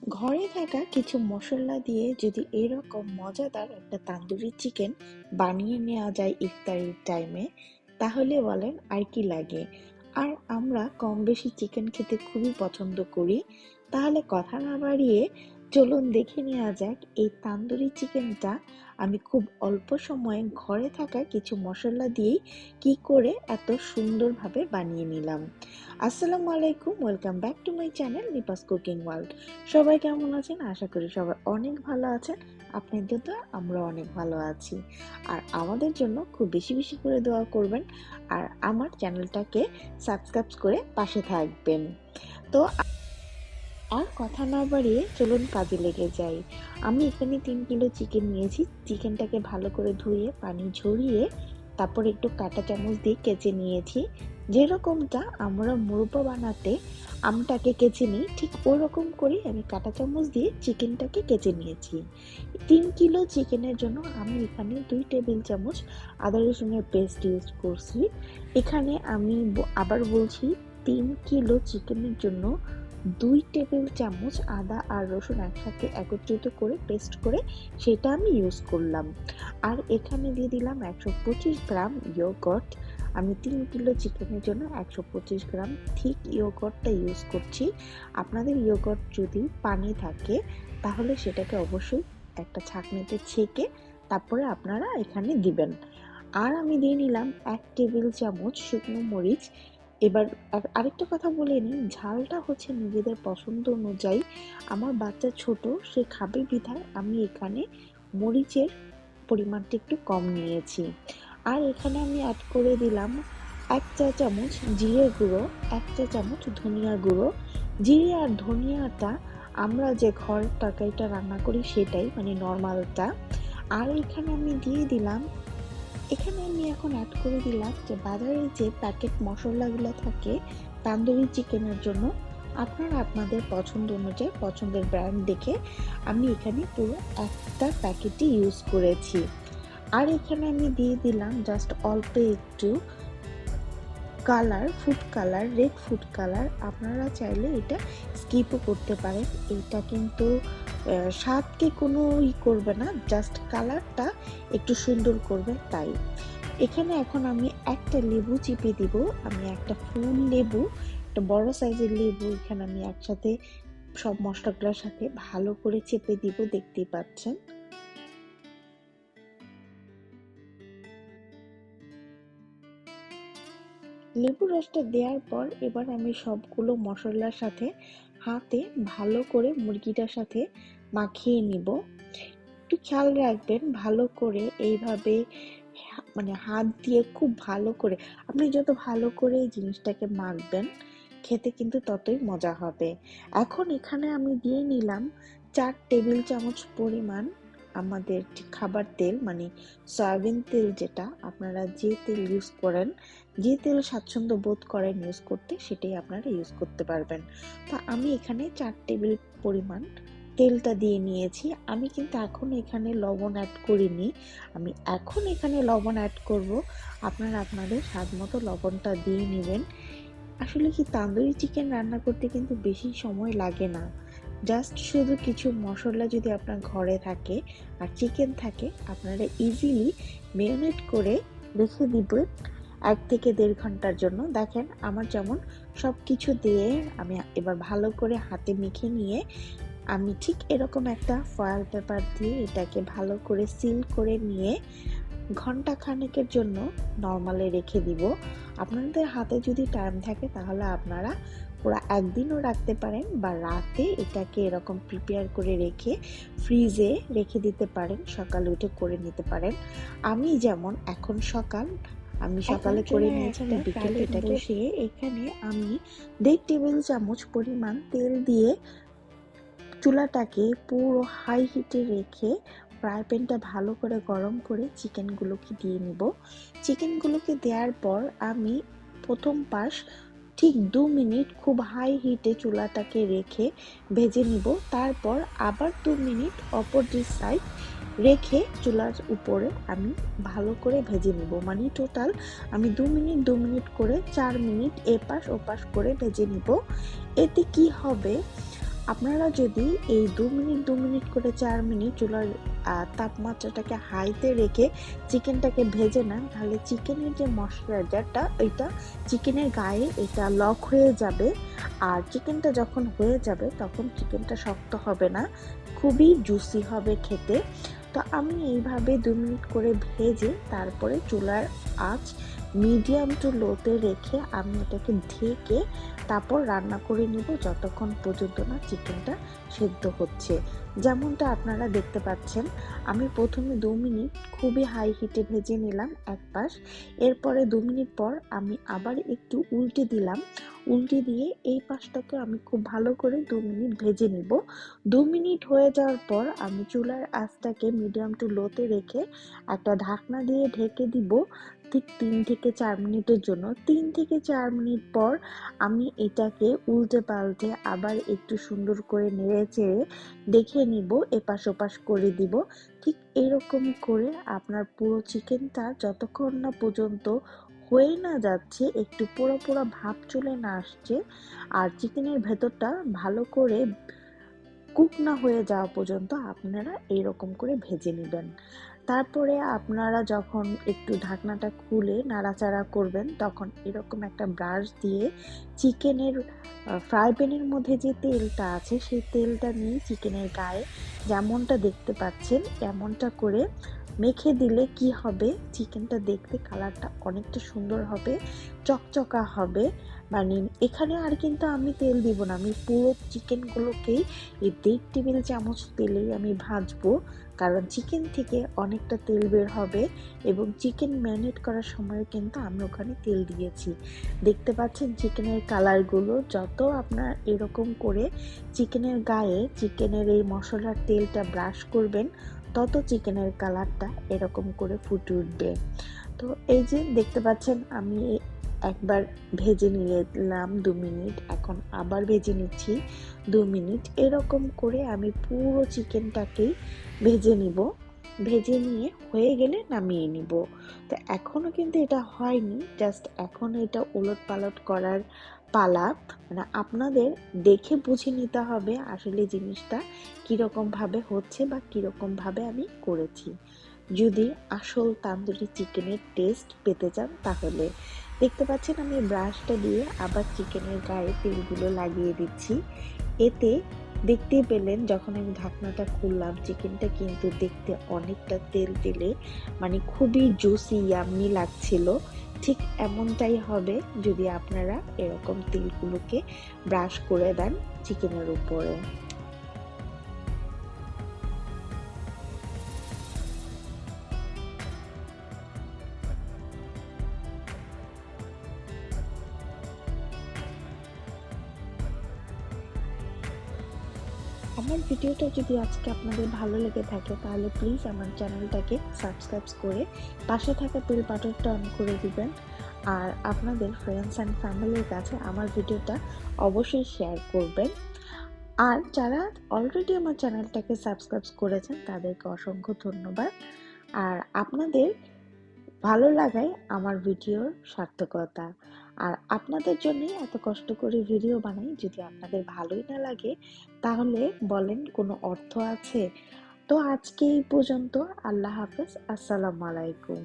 ঘরে থাকা কিছু মশলা দিয়ে যদি এরকম মজাদার একটা তান্দুরি চিকেন বানিয়ে নেওয়া যায় ইফতারির টাইমে, তাহলে বলেন আর কি লাগে। আর আমরা কম বেশি চিকেন খেতে খুবই পছন্দ করি। তাহলে কথা না বাড়িয়ে চলুন দেখে নেওয়া যাক এই তান্দুরি চিকেনটা আমি খুব অল্প সময়ে ঘরে থাকা কিছু মশলা দিয়েই কি করে এত সুন্দরভাবে বানিয়ে নিলাম। আসসালামু আলাইকুম, welcome back to my channel নিপাস cooking world. সবাই কেমন আছেন? আশা করি সবাই অনেক ভালো আছেন। আপনাদের তো আমরা অনেক ভালো আছি। আর আমাদের জন্য খুব বেশি বেশি করে দোয়া করবেন, আর আমার চ্যানেলটাকে সাবস্ক্রাইব করে পাশে থাকবেন। তো আর কথা না বাড়িয়ে চলুন কাজে লেগে যাই। আমি এখানে 3 কিলো চিকেন নিয়েছি। চিকেনটাকে ভালো করে ধুয়ে পানি ঝরিয়ে তারপর একটু কাঁটা চামচ দিয়ে কেচে নিয়েছি। যেরকমটা আমরা মুরব্বা বানাতে আমটাকে কেচে নিই, ঠিক ওই রকম করে আমি কাঁটা চামচ দিয়ে চিকেনটাকে কেচে নিয়েছি। 3 কিলো চিকেনের জন্য আমি এখানে 2 টেবিল চামচ আদা রসুনের পেস্ট ইউজ করছি। এখানে আমি আবার বলছি, 3 কিলো চিকেনের জন্য 2 টেবিল চামচ আদা আর রসুন একসাথে একত্রিত করে পেস্ট করে সেটা আমি ইউজ করলাম। আর এখানে দিয়ে দিলাম 125 গ্রাম ইয়োগর্ট। আমি 3 কিলো চিকেনের জন্য 125 গ্রাম ঠিক ইয়োগর্টটা ইউজ করছি। আপনাদের ইয়োগর্ট যদি পানি থাকে তাহলে সেটাকে অবশ্যই একটা ছাঁকনিতে ছেঁকে তারপরে আপনারা এখানে দিবেন। আর আমি দিয়ে নিলাম 1 টেবিল চামচ শুকনো মরিচ। এবার আরেকটা কথা বলে নিই, ঝালটা হচ্ছে নিজেদের পছন্দ অনুযায়ী। আমার বাচ্চা ছোট, সে খাবে বিধায় আমি এখানে মরিচের পরিমাণটা একটু কম নিয়েছি। আর এখানে আমি অ্যাড করে দিলাম 1 চা চামচ জিরে গুঁড়ো, 1 চা চামচ ধনিয়া গুঁড়ো। জিরে আর ধনিয়াটা আমরা যে ঘরের তরকারিটা রান্না করি সেটাই, মানে নর্মালটা। আর এখানে আমি দিয়ে দিলাম, এখানে আমি এখন অ্যাড করে দিলাম যে বাজারে যে প্যাকেট মশলাগুলো থাকে তান্দুরি চিকেনের জন্য, আপনারা আপনাদের পছন্দ অনুযায়ী পছন্দের ব্র্যান্ড দেখে আমি এখানে পুরো একটা প্যাকেটই ইউজ করেছি। আর এখানে আমি দিয়ে দিলাম জাস্ট অল্প একটু colour, food colour, red food colour. আপনারা চাইলে এটা স্কিপও করতে পারেন। এটা কিন্তু স্বাদকে কোনো করবে না, জাস্ট কালারটা একটু সুন্দর করবে তাই। এখানে এখন আমি একটা লেবু চিপে দিব। আমি একটা ফুল লেবু, একটা বড় সাইজের লেবু এখানে আমি একসাথে সব মশলাগুলোর সাথে ভালো করে চেপে দিব, দেখতেই পাচ্ছেন। লেবু রসটা দেওয়ার পর এবার আমি সবগুলো মশলার সাথে হাতে ভালো করে মুরগিটার সাথে মাখিয়ে নিব। একটু খেয়াল রাখবেন ভালো করে এইভাবে, মানে হাত দিয়ে খুব ভালো করে, আপনি যত ভালো করে এই জিনিসটাকে মাখবেন খেতে কিন্তু ততই মজা হবে। এখন এখানে আমি দিয়ে নিলাম 4 টেবিল চামচ পরিমাণ আমাদের খাবার তেল, মানে সয়াবিন তেল, যেটা আপনারা যে তেল ইউজ করেন, যে তেল স্বাচ্ছন্দ্য বোধ করেন ইউজ করতে, সেটাই আপনারা ইউজ করতে পারবেন। তো আমি এখানে 4 টেবিল পরিমাণ তেলটা দিয়ে নিয়েছি। আমি কিন্তু এখন এখানে লবণ অ্যাড করিনি, আমি এখন এখানে লবণ অ্যাড করব। আপনারা আপনাদের স্বাদ মতো লবণটা দিয়ে নেবেন। আসলে কি, তান্দুরি চিকেন রান্না করতে কিন্তু বেশি সময় লাগে না। জাস্ট শুধু কিছু মশলা যদি আপনার ঘরে থাকে আর চিকেন থাকে, আপনারা ইজিলি ম্যারিনেট করে রেখে দিবেন 1 থেকে 1.5 ঘন্টার জন্য। দেখেন আমার যেমন সব কিছু দিয়ে আমি এবার ভালো করে হাতে মেখে নিয়ে আমি ঠিক এরকম একটা ফয়েল পেপার দিয়ে এটাকে ভালো করে সিল করে নিয়ে ঘন্টা খানেকের জন্য নরমালে রেখে দিব। আপনাদের হাতে যদি টাইম থাকে তাহলে আপনারা পুরো একদিনও রাখতে পারেন, বা রাতে এটাকে এরকম প্রিপেয়ার করে রেখে ফ্রিজে রেখে দিতে পারেন, সকালে উঠে করে নিতে পারেন। আমি যেমন এখন আমি সকালে করে নিয়েছি, আমি বিকেলে এটাকে বসিয়ে এখানে আমি 1.5 টেবিল চামচ পরিমাণ তেল দিয়ে চুলাটাকে পুরো হাই হিটে রেখে ফ্রাই প্যানটা ভালো করে গরম করে চিকেনগুলোকে দিয়ে নিব। চিকেনগুলোকে দেওয়ার পর আমি প্রথম পাশ ঠিক 2 মিনিট খুব হাই হিটে চুলাটাকে রেখে ভেজে নিব। তারপর আবার 2 মিনিট অপর যে সাইড রেখে চুলার উপরে আমি ভালো করে ভেজে নিব। মানে টোটাল আমি 2 মিনিট করে 4 মিনিট এপাশ ওপাশ করে ভেজে নিব। এতে কি হবে, আপনারা যদি এই 2 মিনিট করে 4 মিনিট চুলার তাপমাত্রাটাকে হাইতে রেখে চিকেনটাকে ভেজে নেন, তাহলে চিকেনের যে ময়শ্চারাইজারটা এটা চিকেনের গায়ে এটা লক হয়ে যাবে। আর চিকেনটা যখন হয়ে যাবে তখন চিকেনটা শক্ত হবে না, খুবই জুসি হবে খেতে। তো আমি এইভাবে 2 মিনিট করে ভেজে তারপরে চুলার আঁচ মিডিয়াম টু লোতে রেখে আমি এটাকে ঢেকে তারপর রান্না করে নিব যতক্ষণ পর্যন্ত না চিকেনটা সেদ্ধ হচ্ছে। যেমনটা আপনারা দেখতে পাচ্ছেন, আমি প্রথমে 2 মিনিট খুবই হাই হিটে ভেজে নিলাম এক পাশ, এরপরে 2 মিনিট পর আমি আবার একটু উল্টে দিলাম, উল্টে দিয়ে এই পাশটাকে আমি খুব ভালো করে 2 মিনিট ভেজে নিব। 2 মিনিট হয়ে যাওয়ার পর আমি চুলার আঁচটাকে মিডিয়াম টু লোতে রেখে একটা ঢাকনা দিয়ে ঢেকে দিব ঠিক 3 থেকে 4 মিনিটের জন্য। 3 থেকে 4 মিনিট পর আমি এটাকে উল্টে পাল্টে আবার একটু সুন্দর করে নেড়ে চেড়ে দেখে নিব, এপাশ ওপাশ করে দিব। ঠিক এরকম করে আপনার পুরো চিকেনটা যতক্ষণ না পর্যন্ত হয়ে না যাচ্ছে, একটু পোড়া পোড়া ভাব চলে না আসছে, আর চিকেনের ভেতরটা ভালো করে কুক না হয়ে যাওয়া পর্যন্ত আপনারা এইরকম করে ভেজে নেবেন। তারপরে আপনারা যখন একটু ঢাকনাটা খুলে নাড়াচাড়া করবেন তখন এরকম একটা ব্রাশ দিয়ে চিকেনের ফ্রাই প্যানের মধ্যে যে তেলটা আছে সেই তেলটা নিয়ে চিকেনের গায়ে যেমনটা দেখতে পাচ্ছেন এমনটা করে মেখে দিলে কি হবে, চিকেনটা দেখতে কালারটা অনেকটা সুন্দর হবে, চকচকা হবে। মানে এখানে আর কিন্তু আমি তেল দিব না, আমি পুরো চিকেনগুলোকেই এই 1.5 টেবিল চামচ তেলেই আমি ভাজবো, কারণ চিকেন থেকে অনেকটা তেল বের হবে এবং চিকেন ম্যারিনেট করার সময় কিন্তু আমি ওখানে তেল দিয়েছি। দেখতে পাচ্ছেন চিকেনের কালারগুলো, যত আপনার এরকম করে চিকেনের গায়ে চিকেনের এই মশলার তেলটা ব্রাশ করবেন তত চিকেনের কালারটা এরকম করে ফুটে উঠবে। তো এই যে দেখতে পাচ্ছেন আমি একবার ভেজে নিলাম 2 মিনিট, এখন আবার ভেজে নিচ্ছি 2 মিনিট, এরকম করে আমি পুরো চিকেনটাকেই ভেজে নিব। ভেজে নিয়ে হয়ে গেলে নামিয়ে নিব। তো এখনো কিন্তু এটা হয়নি, জাস্ট এখন এটা ওলট পালট করার পালা। মানে আপনাদের দেখে বুঝে নিতে হবে আসলে জিনিসটা কিরকম ভাবে হচ্ছে বা কিরকম ভাবে আমি করেছি। যদি আসল তান্দুরি চিকেনের টেস্ট পেতে চান তাহলে দেখতে পাচ্ছেন আমি ব্রাশটা দিয়ে আবার চিকেনের গায়ে তেলগুলো লাগিয়ে দিচ্ছি। এতে দেখতে পেলেন যখন আমি ঢাকনাটা খুললাম চিকেনটা কিন্তু দেখতে অনেকটা তেল তেলে, মানে খুবই জুসি ইয়াম্মি লাগছিল। ঠিক এমনটাই হবে যদি আপনারা এরকম তেলগুলোকে ব্রাশ করে দেন চিকেনের উপরে। আমার ভিডিওটা যদি আজকে আপনাদের ভালো লেগে থাকে তাহলে প্লিজ আমার চ্যানেলটাকে সাবস্ক্রাইব করে পাশে থাকা বেল বাটনটা অন করে দিবেন। আর আপনাদের ফ্রেন্ডস অ্যান্ড ফ্যামিলির কাছে আমার ভিডিওটা অবশ্যই শেয়ার করবেন। আর যারা অলরেডি আমার চ্যানেলটাকে সাবস্ক্রাইব করেছেন তাদেরকে অসংখ্য ধন্যবাদ। আর আপনাদের ভালো লাগাই আমার ভিডিওর সার্থকতা। আর আপনাদের জন্যই এত কষ্ট করে ভিডিও বানাই, যদি আপনাদের ভালোই না লাগে তাহলে বলেন কোনো অর্থ আছে? তো আজকে এই পর্যন্ত। আল্লাহ হাফেজ, আসসালামু আলাইকুম।